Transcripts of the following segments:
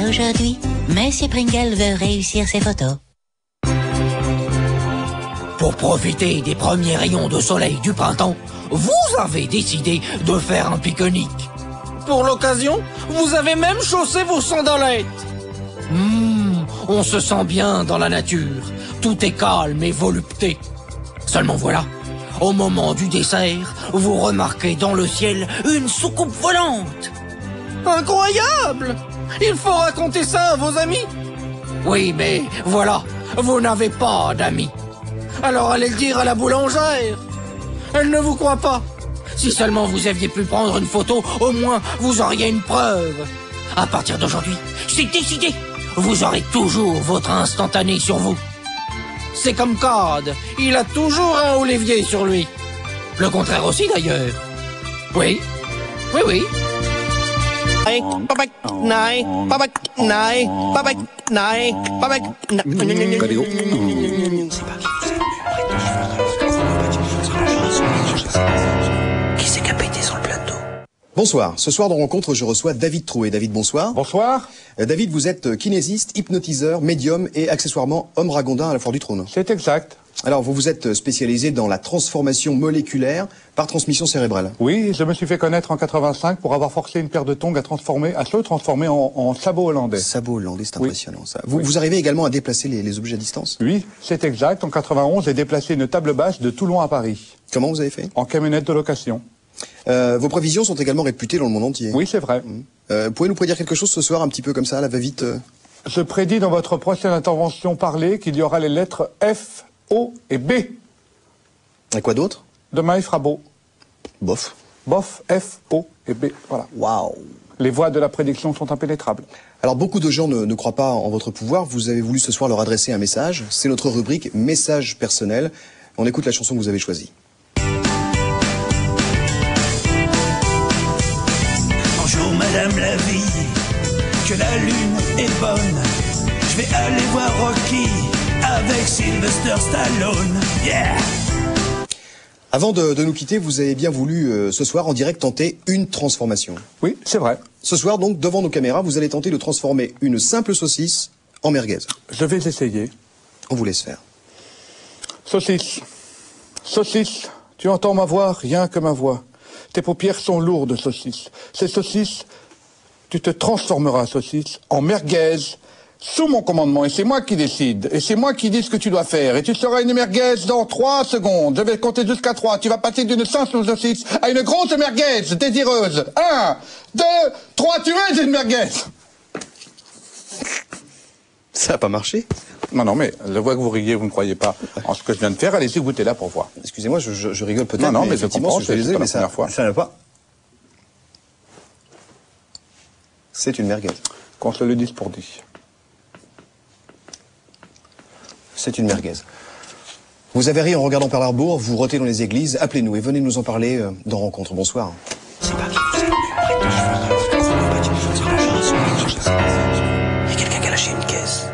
Aujourd'hui, Monsieur Pringle veut réussir ses photos. Pour profiter des premiers rayons de soleil du printemps, vous avez décidé de faire un pique-nique. Pour l'occasion, vous avez même chaussé vos sandalettes. On se sent bien dans la nature. Tout est calme et volupté. Seulement voilà, au moment du dessert, vous remarquez dans le ciel une soucoupe volante. Incroyable! Il faut raconter ça à vos amis. Oui, mais voilà, vous n'avez pas d'amis. Alors allez le dire à la boulangère. Elle ne vous croit pas. Si seulement vous aviez pu prendre une photo, au moins vous auriez une preuve. À partir d'aujourd'hui, c'est décidé. Vous aurez toujours votre instantané sur vous. C'est comme Cod, il a toujours un Olivier sur lui. Le contraire aussi d'ailleurs. Oui, oui, oui. Qui c'est qui a pété sur le plateau? Bonsoir. Ce soir dans Rencontre, je reçois David Troué. David, bonsoir. Bonsoir. David, vous êtes kinésiste, hypnotiseur, médium et accessoirement homme ragondin à la Foire du Trône. C'est exact. Alors, vous vous êtes spécialisé dans la transformation moléculaire par transmission cérébrale. Oui, je me suis fait connaître en 85 pour avoir forcé une paire de tongs à se transformer en sabot hollandais. Sabot hollandais, c'est Oui. impressionnant ça. Vous arrivez également à déplacer les objets à distance? Oui, c'est exact. En 91, j'ai déplacé une table basse de Toulon à Paris. Comment vous avez fait? En camionnette de location. Vos prévisions sont également réputées dans le monde entier. Oui, c'est vrai. Pouvez nous prédire quelque chose ce soir, un petit peu comme ça, à la va-vite Je prédis dans votre prochaine intervention parlée qu'il y aura les lettres F, O et B. Et quoi d'autre? Demain, il fera beau. Bof. Bof, F, O et B. Voilà. Waouh. Les voies de la prédiction sont impénétrables. Alors, beaucoup de gens ne croient pas en votre pouvoir. Vous avez voulu ce soir leur adresser un message. C'est notre rubrique Message personnel. On écoute la chanson que vous avez choisie. Bonjour Madame la vie, que la lune est bonne. Je vais aller voir Rocky avec Sylvester Stallone. Yeah! Avant de nous quitter, vous avez bien voulu ce soir en direct tenter une transformation. Oui, c'est vrai. Ce soir donc, devant nos caméras, vous allez tenter de transformer une simple saucisse en merguez. Je vais essayer. On vous laisse faire. Saucisse. Saucisse. Tu entends ma voix, rien que ma voix. Tes paupières sont lourdes, saucisse. Ces saucisses, tu te transformeras, saucisse, en merguez, sous mon commandement. Et c'est moi qui décide. Et c'est moi qui dis ce que tu dois faire. Et tu seras une merguez dans 3 secondes. Je vais compter jusqu'à 3. Tu vas passer d'une simple saucisse à une grosse merguez désireuse. 1, 2, 3, tu es une merguez. Ça n'a pas marché? Non, mais je vois que vous riez, vous ne croyez pas en ce que je viens de faire. Allez-y, goûtez là pour voir. Excusez-moi, je rigole peut-être. Non, mais je effectivement, comprends, je suis désolé, c'est pas mais la première fois. ça n'a pas. C'est une merguez. Qu'on se le dise pour dit. C'est une merguez. Vous avez ri en regardant par l'arbour, vous rôtez dans les églises, appelez-nous et venez nous en parler dans Rencontre. Bonsoir. C'est pas qui vous il y a quelqu'un qui a lâché une caisse.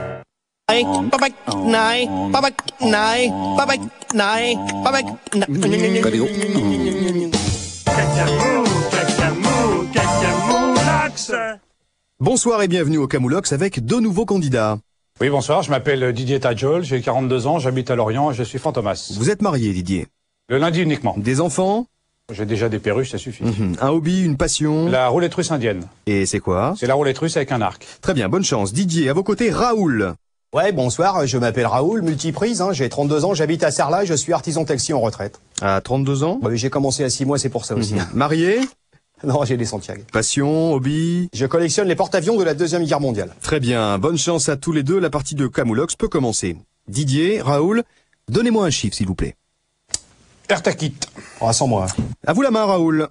Bonsoir et bienvenue au Camoulox avec 2 nouveaux candidats. Oui, bonsoir, je m'appelle Didier Tajol, j'ai 42 ans, j'habite à Lorient et je suis fantomas. Vous êtes marié, Didier? Le lundi uniquement. Des enfants? J'ai déjà des perruches, ça suffit. Un hobby, une passion? La roulette russe indienne. Et c'est quoi? C'est la roulette russe avec un arc. Très bien, bonne chance. Didier, à vos côtés, Raoul. Ouais, bonsoir, je m'appelle Raoul, multiprise, j'ai 32 ans, j'habite à Sarlat, je suis artisan textile en retraite. À 32 ans? Bah, j'ai commencé à 6 mois, c'est pour ça aussi. Marié? Non, j'ai des Santiago. Passion, hobby? Je collectionne les porte-avions de la Deuxième Guerre mondiale. Très bien, bonne chance à tous les deux, la partie de Camoulox peut commencer. Didier, Raoul, donnez-moi un chiffre s'il vous plaît. Ertakit. Oh, sans moi. À vous la main, Raoul.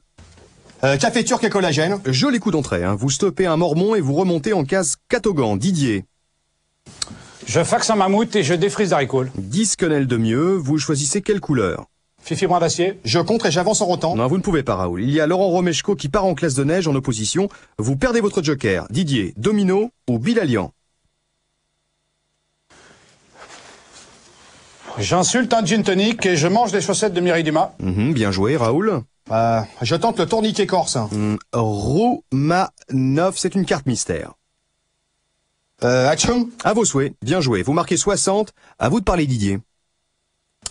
Café turc et collagène. Joli coup d'entrée, vous stoppez un mormon et vous remontez en case Catogan. Didier. Je faxe un mammouth et je défrise d'haricots. 10 quenelles de mieux, vous choisissez quelle couleur? Fifi brin d'acier. Je contre et j'avance en rotant. Non, vous ne pouvez pas, Raoul. Il y a Laurent Romeshko qui part en classe de neige en opposition. Vous perdez votre joker. Didier, Domino ou Bilalian? J'insulte un gin tonic et je mange des chaussettes de Mireille Dumas. Bien joué, Raoul. Je tente le tourniquet corse. Romanov, c'est une carte mystère. Action. À vos souhaits, bien joué. Vous marquez 60, à vous de parler Didier.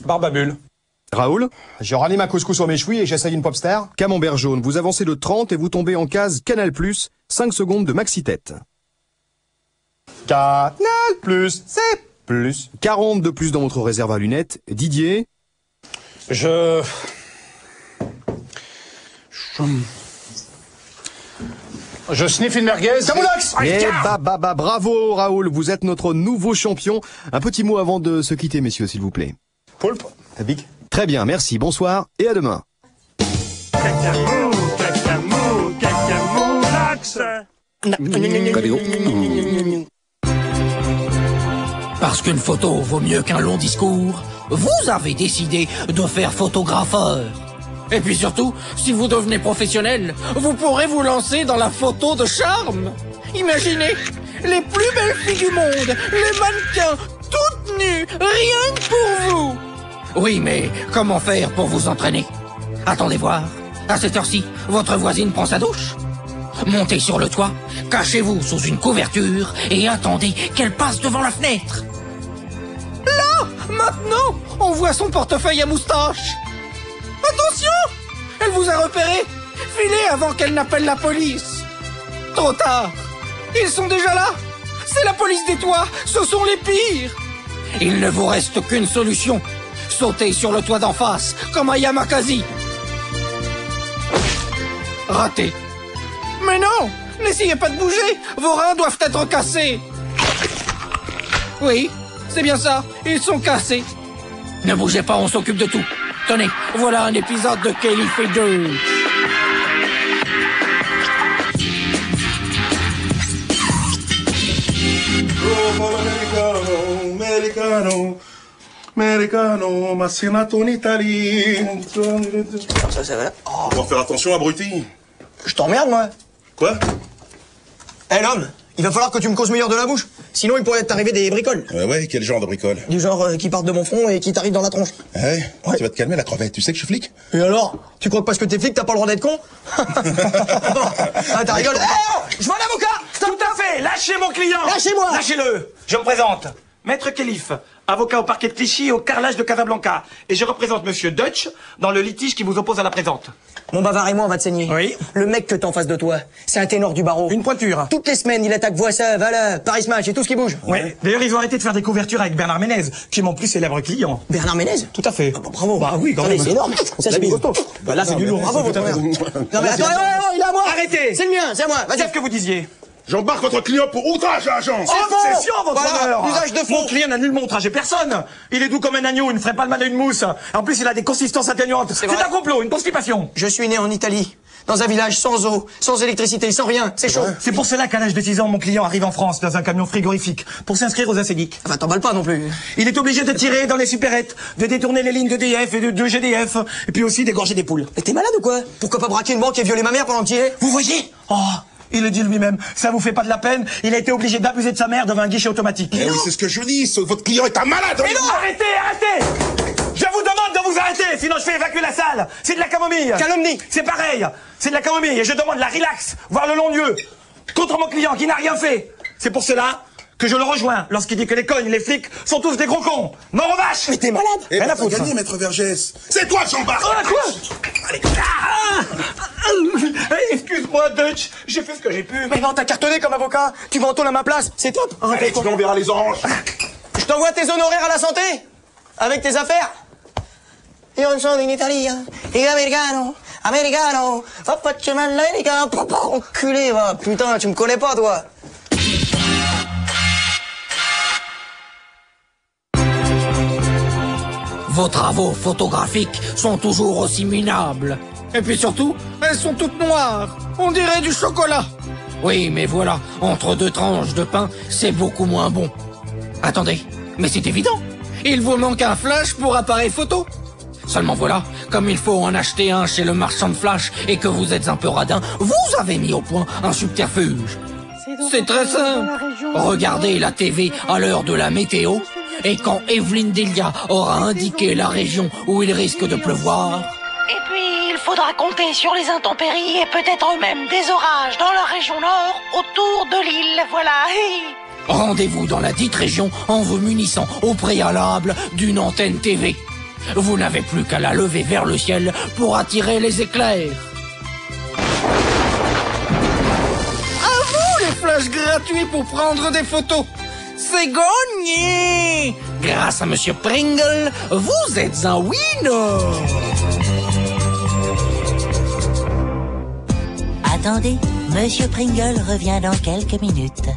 Barbabule. Raoul, Je rallume un couscous sur mes chouilles et j'essaye une popstar. Camembert jaune, vous avancez de 30 et vous tombez en case Canal+, 5 secondes de maxi-tête. Canal+, c'est plus. 40 de plus dans votre réserve à lunettes. Didier, Je sniffe une merguez. Camoulox. et bravo Raoul, vous êtes notre nouveau champion. Un petit mot avant de se quitter, messieurs, s'il vous plaît. Poulpe. Big. Très bien, merci, bonsoir et à demain. Parce qu'une photo vaut mieux qu'un long discours, vous avez décidé de faire photographeur. Et puis surtout, si vous devenez professionnel, vous pourrez vous lancer dans la photo de charme. Imaginez, les plus belles filles du monde, les mannequins, toutes nues, rien que pour vous. Oui, mais comment faire pour vous entraîner? Attendez voir. À cette heure-ci, votre voisine prend sa douche. Montez sur le toit, cachez-vous sous une couverture et attendez qu'elle passe devant la fenêtre. Là, maintenant, on voit son portefeuille à moustache. Attention! Elle vous a repéré. Filez avant qu'elle n'appelle la police. Trop tard. Ils sont déjà là. C'est la police des toits. Ce sont les pires. Il ne vous reste qu'une solution. Sautez sur le toit d'en face, comme à Yamakasi. Raté. Mais non! N'essayez pas de bouger. Vos reins doivent être cassés. Oui, c'est bien ça. Ils sont cassés. Ne bougez pas, on s'occupe de tout. Tenez, voilà un épisode de Kelly fait 2. Americano, ma c'est nato en Italie. Ça va. On va faire attention, abruti. Je t'emmerde, moi. Quoi? Hé, l'homme, il va falloir que tu me causes meilleur de la bouche. Sinon, il pourrait t'arriver des bricoles. Ouais, quel genre de bricole? Du genre qui partent de mon front et qui t'arrivent dans la tronche. Ouais. Ouais. Tu vas te calmer, la crevette. Tu sais que je suis flic? Et alors? Tu crois que parce que t'es flic, t'as pas le droit d'être con? Ah, t'as rigolé. Je veux un avocat! Stop. Tout à fait. Lâchez mon client. Lâchez-moi. Lâchez-le. Je me présente. Maître Kélif, avocat au parquet de Clichy et au carrelage de Casablanca. Et je représente Monsieur Dutch dans le litige qui vous oppose à la présente. Mon bavard et moi, on va te saigner. Oui. Le mec que t'as en face de toi, c'est un ténor du barreau. Une pointure. Toutes les semaines, il attaque Voissa, Vala, Paris Match et tout ce qui bouge. Oui. D'ailleurs, ils ont arrêté de faire des couvertures avec Bernard Ménez, qui est mon plus célèbre client. Bernard Ménez? Tout à fait. Ah bah, bravo. Bah oui, quand Attendez, même. c'est énorme. Ça, c'est du costaud. Bah là, c'est du lourd. Bravo, votre honneur. Non, mais attends, il est à moi. Arrêtez. C'est le mien, c'est à moi. Vas-y. Qu'est-ce que vous disiez? J'embarque votre client pour outrage à agent. Obsession, votre Voilà, honneur. usage de faux. Mon client n'a nullement outragé personne. Il est doux comme un agneau, il ne ferait pas le mal à une mousse. En plus, il a des consistances atténuantes. C'est vrai. un complot, une constipation. Je suis né en Italie, dans un village sans eau, sans électricité, sans rien. C'est chaud. C'est pour cela qu'à l'âge de 6 ans, mon client arrive en France dans un camion frigorifique pour s'inscrire aux acédiques. Enfin, t'emballes pas non plus. Il est obligé de tirer dans les supérettes, de détourner les lignes d'EDF et de GDF, et puis aussi d'égorger des poules. Mais t'es malade ou quoi? Pourquoi pas braquer une banque et violer ma mère pendant que t'y es? Vous voyez? Oh, il le dit lui-même, ça vous fait pas de la peine, il a été obligé d'abuser de sa mère devant un guichet automatique. Eh oui, c'est ce que je dis. Votre client est un malade. Mais non, arrêtez! Je vous demande de vous arrêter, sinon je fais évacuer la salle. C'est de la camomille. Calomnie. C'est pareil, c'est de la camomille et je demande la relax, voire le long-lieu, contre mon client qui n'a rien fait. C'est pour cela que je le rejoins lorsqu'il dit que les cognes, les flics sont tous des gros cons. Mort aux vaches! Mais t'es malade. Eh Rien ben, à foutre. gagné, maître Vergès. C'est toi, j'embarque. Ah, quoi? Allez, excuse-moi, Dutch, j'ai fait ce que j'ai pu. Mais non, t'as cartonné comme avocat. Tu m'entends à ma place. C'est top. Allez, tu m'enverras les oranges. Je t'envoie tes honoraires à la santé. Avec tes affaires. Io sono in Italia. Et americano. Americano. Va faccio l'America. Enculé, va. Putain, tu me connais pas, toi. Vos travaux photographiques sont toujours aussi minables. Et puis surtout, elles sont toutes noires. On dirait du chocolat. Oui, mais voilà, entre deux tranches de pain, c'est beaucoup moins bon. Attendez, mais c'est évident. Il vous manque un flash pour appareil photo. Seulement voilà, comme il faut en acheter un chez le marchand de flash et que vous êtes un peu radin, vous avez mis au point un subterfuge. C'est très simple. Regardez la TV à l'heure de la météo Et quand Evelyne Delia aura indiqué la région où il risque de pleuvoir... Et puis, il faudra compter sur les intempéries et peut-être même des orages dans la région nord, autour de l'île, voilà. Rendez-vous dans la dite région en vous munissant au préalable d'une antenne TV. Vous n'avez plus qu'à la lever vers le ciel pour attirer les éclairs. À vous les flashs gratuits pour prendre des photos. C'est gagné! Grâce à Monsieur Pringle, vous êtes un winner! Attendez, Monsieur Pringle revient dans quelques minutes.